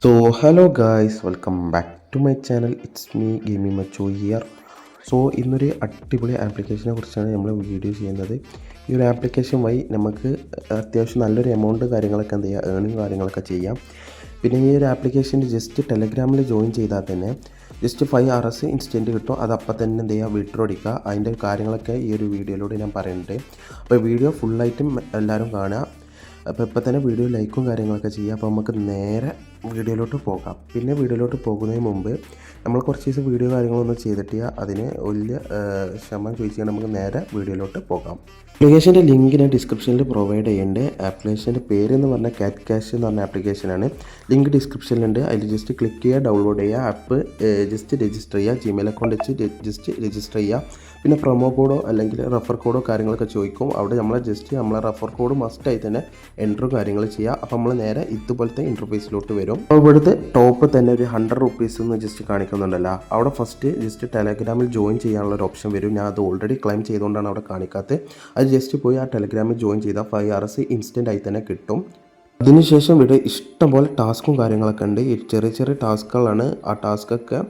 So hello guys, welcome back to my channel. It's me Gaming Macho here. ഇന്നൊരു അടിപൊളി ആപ്ലിക്കേഷനെ കുറിച്ചാണ് നമ്മൾ വീഡിയോ ചെയ്യുന്നത്. ഈ ഒരു ആപ്ലിക്കേഷൻ വഴി നമുക്ക് അത്യാവശ്യം നല്ലൊരു എമൗണ്ട് കാര്യങ്ങളൊക്കെ എന്ത് ചെയ്യുക, ഏണിങ് കാര്യങ്ങളൊക്കെ ചെയ്യാം. പിന്നെ ഈ ഒരു ആപ്ലിക്കേഷൻ്റെ ജസ്റ്റ് ടെലഗ്രാമിൽ ജോയിൻ ചെയ്താൽ തന്നെ ജസ്റ്റ് 5 hours ഇൻസ്റ്റൻറ്റ് കിട്ടും. അത് അപ്പം തന്നെ എന്ത് ചെയ്യുക, വിഡ്രോ അടിക്കുക. അതിൻ്റെ കാര്യങ്ങളൊക്കെ ഈ ഒരു വീഡിയോയിലൂടെ ഞാൻ പറയുന്നുണ്ട്. അപ്പോൾ വീഡിയോ ഫുള്ളായിട്ടും എല്ലാവരും കാണുക. അപ്പോൾ ഇപ്പം തന്നെ വീഡിയോ ലൈക്കും കാര്യങ്ങളൊക്കെ ചെയ്യുക. അപ്പോൾ നമുക്ക് നേരെ വീഡിയോയിലോട്ട് പോകാം. പിന്നെ വീഡിയോയിലോട്ട് പോകുന്നതിന് മുമ്പ് നമ്മൾ കുറച്ച് ദിവസം വീഡിയോ കാര്യങ്ങളൊന്നും ചെയ്തിട്ടില്ല, അതിന് വലിയ ക്ഷമ ചോദിച്ചാൽ നമുക്ക് നേരെ വീഡിയോയിലോട്ട് പോകാം. ആപ്ലിക്കേഷൻ്റെ ലിങ്ക് ഞാൻ ഡിസ്ക്രിപ്ഷനിൽ പ്രൊവൈഡ് ചെയ്യുന്നുണ്ട്. ആപ്ലിക്കേഷൻ്റെ പേര് എന്ന് പറഞ്ഞാൽ കാറ്റ് ക്യാഷ് എന്ന് പറഞ്ഞ ആപ്ലിക്കേഷനാണ്. ലിങ്ക് ഡിസ്ക്രിപ്ഷനിലുണ്ട്. അതിൽ ജസ്റ്റ് ക്ലിക്ക് ചെയ്യുക, ഡൗൺലോഡ് ചെയ്യുക, ആപ്പ് ജസ്റ്റ് രജിസ്റ്റർ ചെയ്യുക. ജിമെയിൽ അക്കൗണ്ട് വെച്ച് ജസ്റ്റ് രജിസ്റ്റർ ചെയ്യുക. പിന്നെ പ്രൊമോ കോഡോ അല്ലെങ്കിൽ റെഫർ കോഡോ കാര്യങ്ങളൊക്കെ ചോദിക്കും. അവിടെ നമ്മളെ റെഫർ കോഡ് മസ്റ്റായി തന്നെ എൻട്രും കാര്യങ്ങൾ ചെയ്യുക. അപ്പോൾ നമ്മൾ നേരെ ഇതുപോലത്തെ ഇൻ്റർഫേസിലോട്ട് വരും. അപ്പോൾ ഇവിടുത്തെ ടോപ്പ് തന്നെ ഒരു 100 rupees എന്ന് ജസ്റ്റ് കാണിക്കുന്നുണ്ടല്ലോ. അവിടെ ഫസ്റ്റ് ജസ്റ്റ് ടെലഗ്രാമിൽ ജോയിൻ ചെയ്യാനുള്ള ഒരു ഓപ്ഷൻ വരും. ഞാൻ അത് ഓൾറെഡി ക്ലെയിം ചെയ്തുകൊണ്ടാണ് അവിടെ കാണിക്കാത്തത്. അത് ജസ്റ്റ് പോയി ആ ടെലഗ്രാമിൽ ജോയിൻ ചെയ്താൽ 5 hours ഇൻസ്റ്റൻ്റ് ആയി തന്നെ കിട്ടും. അതിനുശേഷം ഇവിടെ ഇഷ്ടംപോലെ ടാസ്കും കാര്യങ്ങളൊക്കെ ഉണ്ട്. ഈ ചെറിയ ചെറിയ ടാസ്കുകളാണ്. ആ ടാസ്കൊക്കെ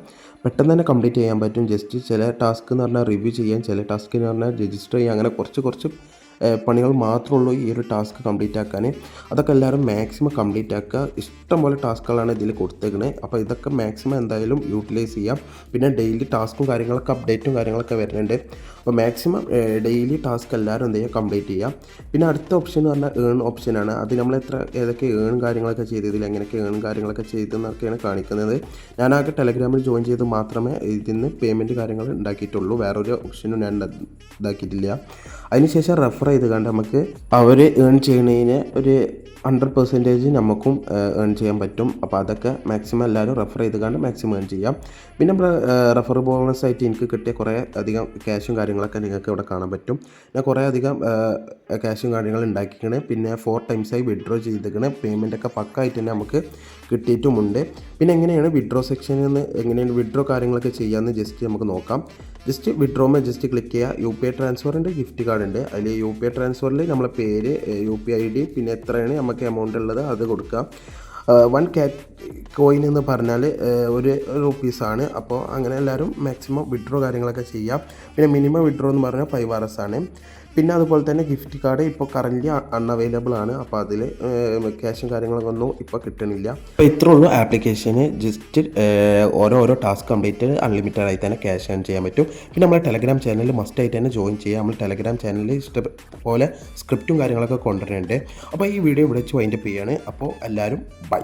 പെട്ടെന്ന് തന്നെ കംപ്ലീറ്റ് ചെയ്യാൻ പറ്റും. ജസ്റ്റ് ചില ടാസ്ക് എന്ന് പറഞ്ഞാൽ റിവ്യൂ ചെയ്യാൻ, ചില ടാസ്ക് എന്ന് പറഞ്ഞാൽ രജിസ്റ്റർ ചെയ്യാൻ, അങ്ങനെ കുറച്ച് പണികൾ മാത്രമേ ഉള്ളൂ ഈ ഒരു ടാസ്ക് കംപ്ലീറ്റ് ആക്കാൻ. അതൊക്കെ എല്ലാവരും മാക്സിമം കംപ്ലീറ്റ് ആക്കുക. ഇഷ്ടംപോലെ ടാസ്കുകളാണ് ഇതിൽ കൊടുത്തേക്കണേ. അപ്പോൾ ഇതൊക്കെ മാക്സിമം എന്തായാലും യൂട്ടിലൈസ് ചെയ്യാം. പിന്നെ ഡെയിലി ടാസ്കും കാര്യങ്ങളൊക്കെ അപ്ഡേറ്റും കാര്യങ്ങളൊക്കെ വരുന്നുണ്ട്. അപ്പോൾ മാക്സിമം ഡെയിലി ടാസ്ക് എല്ലാവരും എന്ത് ചെയ്യുക, കംപ്ലീറ്റ് ചെയ്യാം. പിന്നെ അടുത്ത ഓപ്ഷൻ എന്ന് പറഞ്ഞാൽ ഏൺ ഓപ്ഷനാണ്. അത് നമ്മൾ ഏതൊക്കെ ഏൺ കാര്യങ്ങളൊക്കെ ചെയ്തതിൽ എങ്ങനെയൊക്കെ ഏൺ കാര്യങ്ങളൊക്കെ ചെയ്തെന്നൊക്കെയാണ് കാണിക്കുന്നത്. ഞാനാകെ ടെലഗ്രാമിൽ ജോയിൻ ചെയ്ത് മാത്രമേ ഇതിന് പേയ്മെൻറ്റ് കാര്യങ്ങൾ ഉണ്ടാക്കിയിട്ടുള്ളൂ. വേറൊരു ഓപ്ഷനും ഞാൻ ഇതാക്കിയിട്ടില്ല. അതിനുശേഷം റെഫർ ചെയ്ത് കണ്ട് നമുക്ക് അവർ ഏൺ ചെയ്യുന്നതിന് ഒരു 100% നമുക്കും ഏൺ ചെയ്യാൻ പറ്റും. അപ്പോൾ അതൊക്കെ മാക്സിമം എല്ലാവരും റെഫർ ചെയ്ത് കണ്ട് മാക്സിമം ഏൺ ചെയ്യാം. പിന്നെ റെഫർ ബോണസ് ആയിട്ട് എനിക്ക് കിട്ടിയ കുറേ അധികം ക്യാഷും കാര്യങ്ങളൊക്കെ നിങ്ങൾക്ക് ഇവിടെ കാണാൻ പറ്റും. ഞാൻ കുറേ അധികം ക്യാഷും കാര്യങ്ങൾ ഉണ്ടാക്കിക്കണേ. പിന്നെ 4 times വിഡ്രോ ചെയ്തിരിക്കണേ. പേയ്മെൻറ്റൊക്കെ പക്കായിട്ട് തന്നെ നമുക്ക് കിട്ടിയിട്ടുമുണ്ട്. പിന്നെ എങ്ങനെയാണ് വിഡ്രോ സെക്ഷനിൽ നിന്ന് എങ്ങനെയാണ് വിഡ്രോ കാര്യങ്ങളൊക്കെ ചെയ്യാമെന്ന് ജസ്റ്റ് നമുക്ക് നോക്കാം. ജസ്റ്റ് വിഡ്രോമേ ജസ്റ്റ് ക്ലിക്ക് ചെയ്യുക. UPI ട്രാൻസ്ഫറിൻ്റെ ഗിഫ്റ്റ് കാർഡ് ഉണ്ട്. അതിൽ UPI ട്രാൻസ്ഫറിൽ നമ്മളെ പേര്, UPI ID, പിന്നെ എത്രയാണ് നമുക്ക് എമൗണ്ട് ഉള്ളത് അത് കൊടുക്കുക. 1 കോയിൻ എന്ന് പറഞ്ഞാൽ 1 rupees. അപ്പോൾ അങ്ങനെ എല്ലാവരും മാക്സിമം വിഡ്രോ കാര്യങ്ങളൊക്കെ ചെയ്യാം. പിന്നെ മിനിമം വിഡ്രോ എന്ന് പറഞ്ഞാൽ 5 hours ആണ്. പിന്നെ അതുപോലെ തന്നെ ഗിഫ്റ്റ് കാർഡ് ഇപ്പോൾ കറൻറ്റ്ലി അൺഅവൈലബിൾ ആണ്. അപ്പോൾ അതിൽ ക്യാഷും കാര്യങ്ങളൊക്കെ ഒന്നും ഇപ്പോൾ കിട്ടണില്ല. അപ്പോൾ ഇത്രേ ഉള്ളൂ ആപ്ലിക്കേഷന്. ജസ്റ്റ് ഓരോ ടാസ്ക് കംപ്ലീറ്റ് അൺലിമിറ്റഡ് ആയി തന്നെ ക്യാഷ് ഏൺ ചെയ്യാൻ പറ്റും. പിന്നെ നമ്മളെ ടെലഗ്രാം ചാനൽ മസ്റ്റായിട്ട് തന്നെ ജോയിൻ ചെയ്യുക. നമ്മൾ ടെലഗ്രാം ചാനലിൽ ഇഷ്ടംപോലെ സ്ക്രിപ്റ്റും കാര്യങ്ങളൊക്കെ കൊണ്ടുവരുന്നുണ്ട്. അപ്പോൾ ഈ വീഡിയോ ഇവിടെ വെച്ച് വൈൻഡപ്പ് ചെയ്യുകയാണ്. അപ്പോൾ എല്ലാവരും ബൈ.